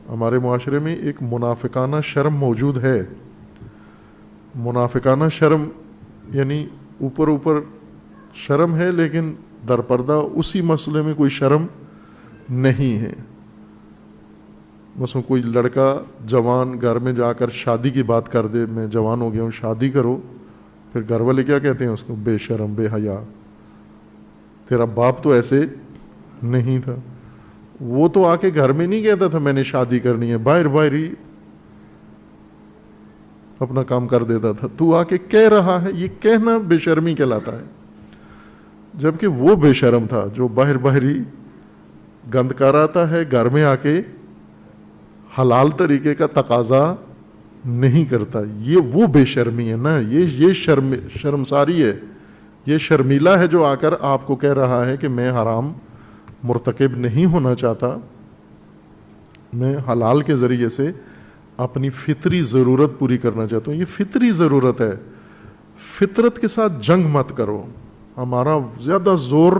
ہمارے معاشرے میں ایک منافقانہ شرم موجود ہے. منافقانہ شرم یعنی اوپر اوپر شرم ہے لیکن در پردہ اسی مسئلے میں کوئی شرم نہیں ہے. مثلا کوئی لڑکا جوان گھر میں جا کر شادی کی بات کر دے, میں جوان ہو گیا ہوں شادی کرو, پھر گھر والے کیا کہتے ہیں اس کو؟ بے شرم, بے حیا, تیرا باپ تو ایسے نہیں تھا. وہ تو آ کے گھر میں نہیں کہتا تھا میں نے شادی کرنی ہے, باہر باہر ہی اپنا کام کر دیتا تھا. تو آ کے کہہ رہا ہے, یہ کہنا بے شرمی کہلاتا ہے. جبکہ وہ بے شرم تھا جو باہر باہر ہی گند کر آتا ہے, گھر میں آ کے حلال طریقے کا تقاضا نہیں کرتا. یہ وہ بے شرمی ہے نا, یہ شرمساری ہے, یہ شرمیلا ہے جو آ کر آپ کو کہہ رہا ہے کہ میں حرام مرتکب نہیں ہونا چاہتا, میں حلال کے ذریعے سے اپنی فطری ضرورت پوری کرنا چاہتا ہوں. یہ فطری ضرورت ہے, فطرت کے ساتھ جنگ مت کرو. ہمارا زیادہ زور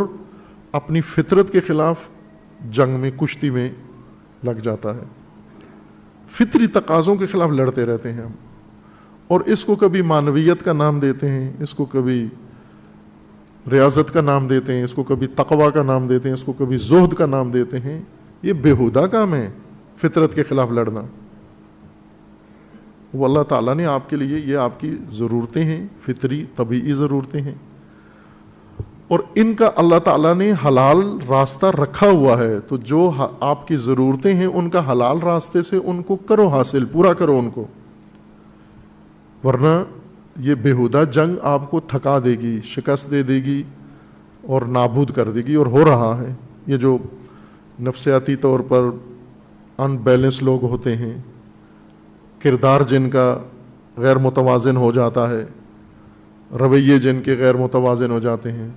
اپنی فطرت کے خلاف جنگ میں, کشتی میں لگ جاتا ہے. فطری تقاضوں کے خلاف لڑتے رہتے ہیں ہم, اور اس کو کبھی معنویت کا نام دیتے ہیں, اس کو کبھی ریاضت کا نام دیتے ہیں, اس کو کبھی تقوی کا نام دیتے ہیں, اس کو کبھی زہد کا نام دیتے ہیں. یہ بیہودہ کام ہے فطرت کے خلاف لڑنا. وہ اللہ تعالیٰ نے آپ کے لیے, یہ آپ کی ضرورتیں ہیں, فطری طبیعی ضرورتیں ہیں, اور ان کا اللہ تعالیٰ نے حلال راستہ رکھا ہوا ہے. تو جو آپ کی ضرورتیں ہیں ان کا حلال راستے سے ان کو کرو حاصل, پورا کرو ان کو, ورنہ یہ بیہودہ جنگ آپ کو تھکا دے گی, شکست دے دے گی اور نابود کر دے گی. اور ہو رہا ہے. یہ جو نفسیاتی طور پر ان بیلنس لوگ ہوتے ہیں, کردار جن کا غیر متوازن ہو جاتا ہے, رویے جن کے غیر متوازن ہو جاتے ہیں,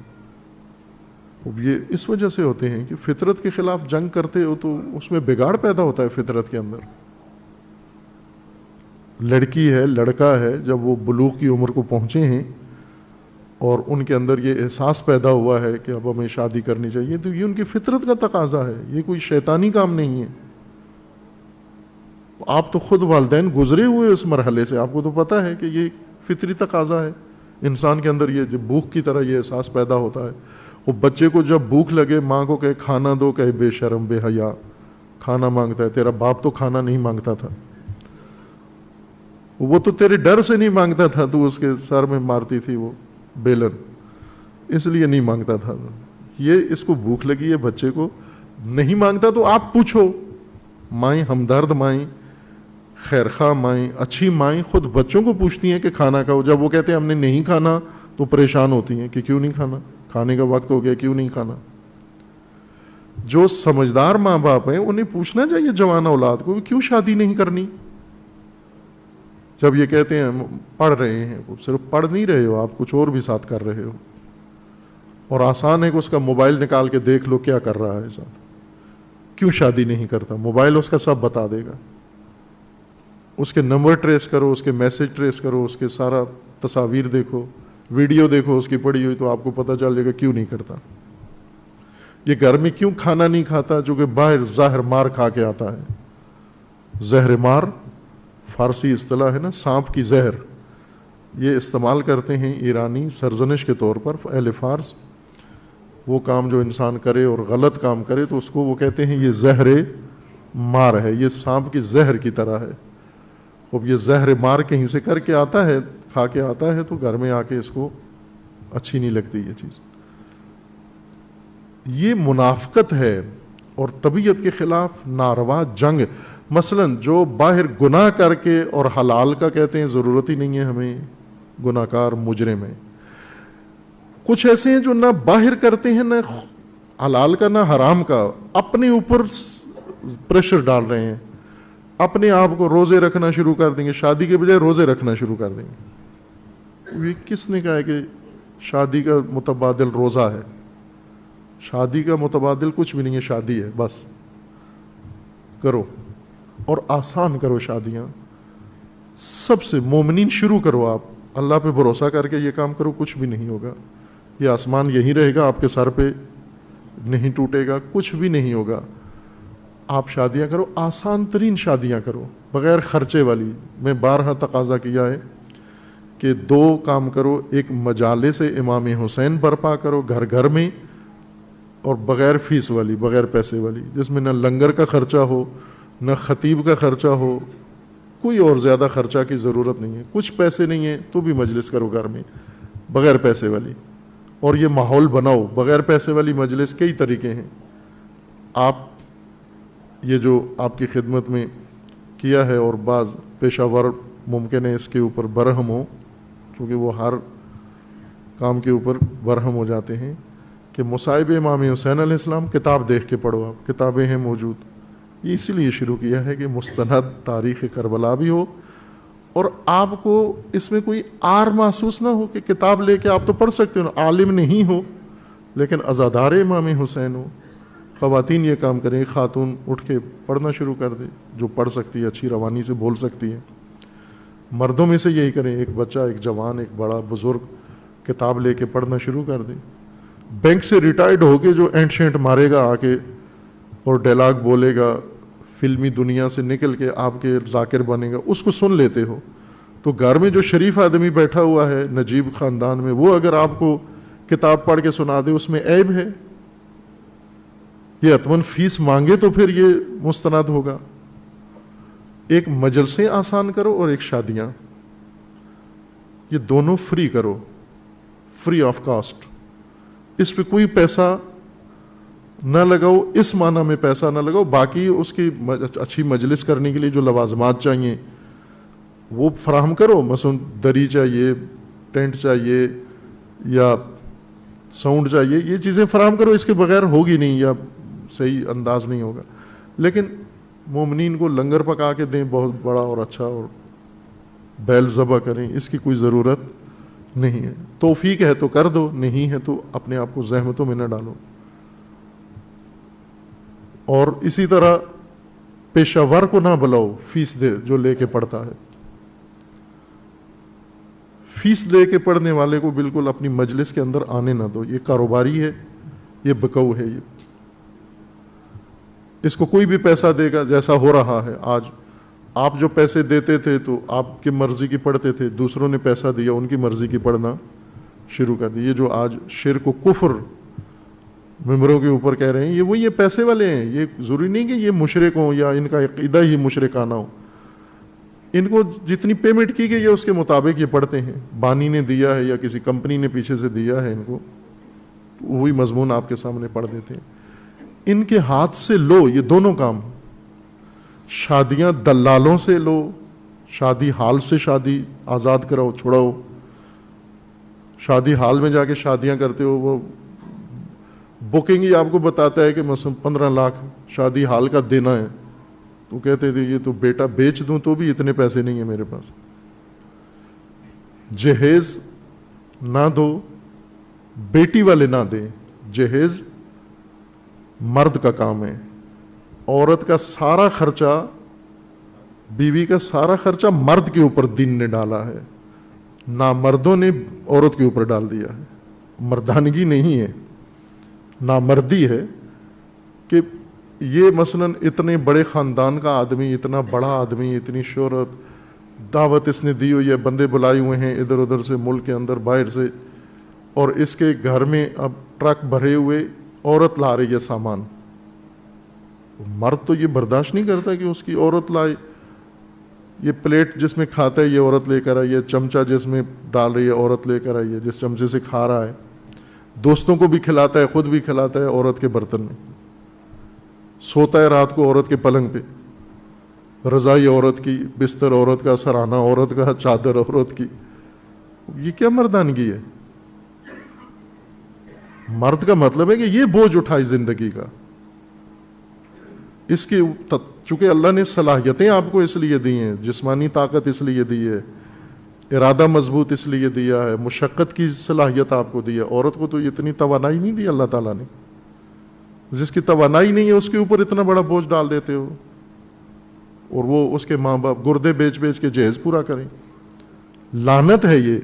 یہ اس وجہ سے ہوتے ہیں کہ فطرت کے خلاف جنگ کرتے ہو تو اس میں بگاڑ پیدا ہوتا ہے فطرت کے اندر. لڑکی ہے, لڑکا ہے, جب وہ بلوغ کی عمر کو پہنچے ہیں اور ان کے اندر یہ احساس پیدا ہوا ہے کہ اب ہمیں شادی کرنی چاہیے, تو یہ ان کی فطرت کا تقاضا ہے, یہ کوئی شیطانی کام نہیں ہے. آپ تو خود والدین گزرے ہوئے اس مرحلے سے, آپ کو تو پتہ ہے کہ یہ فطری تقاضا ہے. انسان کے اندر یہ جب بھوک کی طرح یہ احساس پیدا ہوتا ہے. وہ بچے کو جب بھوک لگے, ماں کو کہے کھانا دو, کہے بے شرم, بے حیا, کھانا مانگتا ہے. تیرا باپ تو کھانا نہیں مانگتا تھا, وہ تو تیرے ڈر سے نہیں مانگتا تھا, تو اس کے سر میں مارتی تھی وہ بیلن, اس لیے نہیں مانگتا تھا. یہ اس کو بھوک لگی ہے, بچے کو نہیں مانگتا, تو آپ پوچھو. مائیں ہمدرد مائیں, خیرخواہ مائیں, اچھی مائیں خود بچوں کو پوچھتی ہیں کہ کھانا کھاؤ. جب وہ کہتے ہیں ہم نے نہیں کھانا تو پریشان ہوتی ہیں کہ کیوں نہیں کھانا, کھانے کا وقت ہو گیا, کیوں نہیں کھانا. جو سمجھدار ماں باپ ہیں انہیں پوچھنا چاہیے جوان اولاد کو کیوں شادی نہیں کرنی. جب یہ کہتے ہیں ہم پڑھ رہے ہیں, وہ صرف پڑھ نہیں رہے ہو, آپ کچھ اور بھی ساتھ کر رہے ہو, اور آسان ہے کہ اس کا موبائل نکال کے دیکھ لو کیا کر رہا ہے ساتھ. کیوں شادی نہیں کرتا؟ موبائل اس کا سب بتا دے گا. اس کے نمبر ٹریس کرو, اس کے میسج ٹریس کرو, اس کے سارا تصاویر دیکھو, ویڈیو دیکھو اس کی پڑی ہوئی, تو آپ کو پتہ چل جائے گا کیوں نہیں کرتا. یہ گھر میں کیوں کھانا نہیں کھاتا؟ جو کہ باہر ظاہر مار کھا کے آتا ہے. زہر مار فارسی اصطلاح ہے نا, سانپ کی زہر, یہ استعمال کرتے ہیں ایرانی سرزنش کے طور پر اہل فارس. وہ کام جو انسان کرے اور غلط کام کرے تو اس کو وہ کہتے ہیں یہ زہر مار ہے, یہ سانپ کی زہر کی طرح ہے. اب یہ زہر مار کہیں سے کر کے آتا ہے, کھا کے آتا ہے, تو گھر میں آ کے اس کو اچھی نہیں لگتی یہ چیز. یہ منافقت ہے اور طبیعت کے خلاف ناروا جنگ. مثلا جو باہر گناہ کر کے اور حلال کا کہتے ہیں ضرورت ہی نہیں ہے ہمیں, گناہ کار مجرم ہیں. کچھ ایسے ہیں جو نہ باہر کرتے ہیں, نہ حلال کا نہ حرام کا, اپنے اوپر پریشر ڈال رہے ہیں, اپنے آپ کو روزے رکھنا شروع کر دیں گے, شادی کے بجائے روزے رکھنا شروع کر دیں گے. یہ کس نے کہا ہے کہ شادی کا متبادل روزہ ہے؟ شادی کا متبادل کچھ بھی نہیں ہے, شادی ہے بس. کرو اور آسان کرو شادیاں, سب سے مومنین شروع کرو. آپ اللہ پہ بھروسہ کر کے یہ کام کرو, کچھ بھی نہیں ہوگا. یہ آسمان یہیں رہے گا, آپ کے سر پہ نہیں ٹوٹے گا, کچھ بھی نہیں ہوگا. آپ شادیاں کرو، آسان ترین شادیاں کرو، بغیر خرچے والی. میں بارہا تقاضا کیا ہے کہ 2 کام کرو. ایک مجالس امام حسین برپا کرو گھر گھر میں، اور بغیر فیس والی، بغیر پیسے والی، جس میں نہ لنگر کا خرچہ ہو، نہ خطیب کا خرچہ ہو، کوئی اور زیادہ خرچہ کی ضرورت نہیں ہے. کچھ پیسے نہیں ہیں تو بھی مجلس کرو گھر میں بغیر پیسے والی. اور یہ ماحول بناؤ. بغیر پیسے والی مجلس کئی طریقے ہیں. آپ یہ جو آپ کی خدمت میں کیا ہے، اور بعض پیشہ ور ممکن ہے اس کے اوپر برہم ہو، کیونکہ وہ ہر کام کے اوپر برہم ہو جاتے ہیں، کہ مصائب امام حسین علیہ السلام کتاب دیکھ کے پڑھو. آپ کتابیں ہیں موجود. یہ اسی لیے شروع کیا ہے کہ مستند تاریخ کربلا بھی ہو، اور آپ کو اس میں کوئی آر محسوس نہ ہو کہ کتاب لے کے آپ تو پڑھ سکتے ہو، عالم نہیں ہو لیکن عزادار امام حسین ہو. خواتین یہ کام کریں، خاتون اٹھ کے پڑھنا شروع کر دے، جو پڑھ سکتی ہے، اچھی روانی سے بول سکتی ہے. مردوں میں سے یہی کریں، ایک بچہ، ایک جوان، ایک بڑا بزرگ کتاب لے کے پڑھنا شروع کر دے. بینک سے ریٹائرڈ ہو کے جو اینٹ شینٹ مارے گا آ کے اور ڈائلاگ بولے گا، فلمی دنیا سے نکل کے آپ کے ذاکر بنے گا، اس کو سن لیتے ہو. تو گھر میں جو شریف آدمی بیٹھا ہوا ہے نجیب خاندان میں، وہ اگر آپ کو کتاب پڑھ کے سنا دے، اس میں عیب ہے؟ یہ اتمن فیس مانگے تو پھر یہ مستند ہوگا. ایک مجلسیں آسان کرو اور ایک شادیاں، یہ دونوں فری کرو، فری آف کاسٹ. اس پہ کوئی پیسہ نہ لگاؤ، اس معنی میں پیسہ نہ لگاؤ. باقی اس کی اچھی مجلس کرنے کے لیے جو لوازمات چاہیے وہ فراہم کرو. مثلا دری چاہیے، ٹینٹ چاہیے، یا ساؤنڈ چاہیے، یہ چیزیں فراہم کرو. اس کے بغیر ہوگی نہیں، یا صحیح انداز نہیں ہوگا. لیکن مومنین کو لنگر پکا کے دیں بہت بڑا اور اچھا، اور بیل ذبح کریں، اس کی کوئی ضرورت نہیں ہے. توفیق ہے تو کر دو، نہیں ہے تو اپنے آپ کو زحمتوں میں نہ ڈالو. اور اسی طرح پیشہ ور کو نہ بلاؤ فیس دے جو لے کے پڑھتا ہے. فیس لے کے پڑھنے والے کو بالکل اپنی مجلس کے اندر آنے نہ دو. یہ کاروباری ہے، یہ بکو ہے. یہ اس کو کوئی بھی پیسہ دے گا، جیسا ہو رہا ہے آج. آپ جو پیسے دیتے تھے تو آپ کی مرضی کی پڑھتے تھے، دوسروں نے پیسہ دیا ان کی مرضی کی پڑھنا شروع کر دی. یہ جو آج شرک و کفر ممبروں کے اوپر کہہ رہے ہیں، یہ وہ یہ پیسے والے ہیں. یہ ضروری نہیں کہ یہ مشرک ہوں یا ان کا عقیدہ ہی مشرکانہ ہو. ان کو جتنی پیمنٹ کی گئی ہے اس کے مطابق یہ پڑھتے ہیں. بانی نے دیا ہے یا کسی کمپنی نے پیچھے سے دیا ہے ان کو، وہی مضمون آپ کے سامنے پڑھ دیتے ہیں. ان کے ہاتھ سے لو یہ دونوں کام. شادیاں دلالوں سے لو، شادی ہال سے شادی آزاد کراؤ، چھڑاؤ. شادی ہال میں جا کے شادیاں کرتے ہو، وہ بکنگ ہی آپ کو بتاتا ہے کہ مثلا 15 لاکھ شادی ہال کا دینا ہے، تو کہتے تھے یہ تو بیٹا بیچ دوں تو بھی اتنے پیسے نہیں ہیں میرے پاس. جہیز نہ دو، بیٹی والے نہ دیں. جہیز مرد کا کام ہے. عورت کا سارا خرچہ، بیوی کا سارا خرچہ مرد کے اوپر دین نے ڈالا ہے. نامردوں نے عورت کے اوپر ڈال دیا ہے. مردانگی نہیں ہے، نامردی ہے. کہ یہ مثلا اتنے بڑے خاندان کا آدمی، اتنا بڑا آدمی، اتنی شہرت، دعوت اس نے دی ہوئی ہے، بندے بلائے ہوئے ہیں ادھر ادھر سے، ملک کے اندر باہر سے، اور اس کے گھر میں اب ٹرک بھرے ہوئے عورت لا رہی ہے سامان. مرد تو یہ برداشت نہیں کرتا کہ اس کی عورت لائے. یہ پلیٹ جس میں کھاتا ہے یہ عورت لے کر آئی ہے، چمچہ جس میں ڈال رہی ہے عورت لے کر آئی ہے، جس چمچے سے کھا رہا ہے. دوستوں کو بھی کھلاتا ہے، خود بھی کھلاتا ہے عورت کے برتن میں. سوتا ہے رات کو عورت کے پلنگ پہ، رضائی عورت کی، بستر عورت کا، سرانہ عورت کا، چادر عورت کی. یہ کیا مردانگی ہے؟ مرد کا مطلب ہے کہ یہ بوجھ اٹھائی زندگی کا. اس کی چونکہ اللہ نے صلاحیتیں آپ کو اس لیے دی ہیں، جسمانی طاقت اس لیے دی ہے، ارادہ مضبوط اس لیے دیا ہے، مشقت کی صلاحیت آپ کو دی ہے. عورت کو تو اتنی توانائی نہیں دی اللہ تعالیٰ نے. جس کی توانائی نہیں ہے اس کے اوپر اتنا بڑا بوجھ ڈال دیتے ہو، اور وہ اس کے ماں باپ گردے بیچ بیچ کے جہیز پورا کریں. لعنت ہے یہ.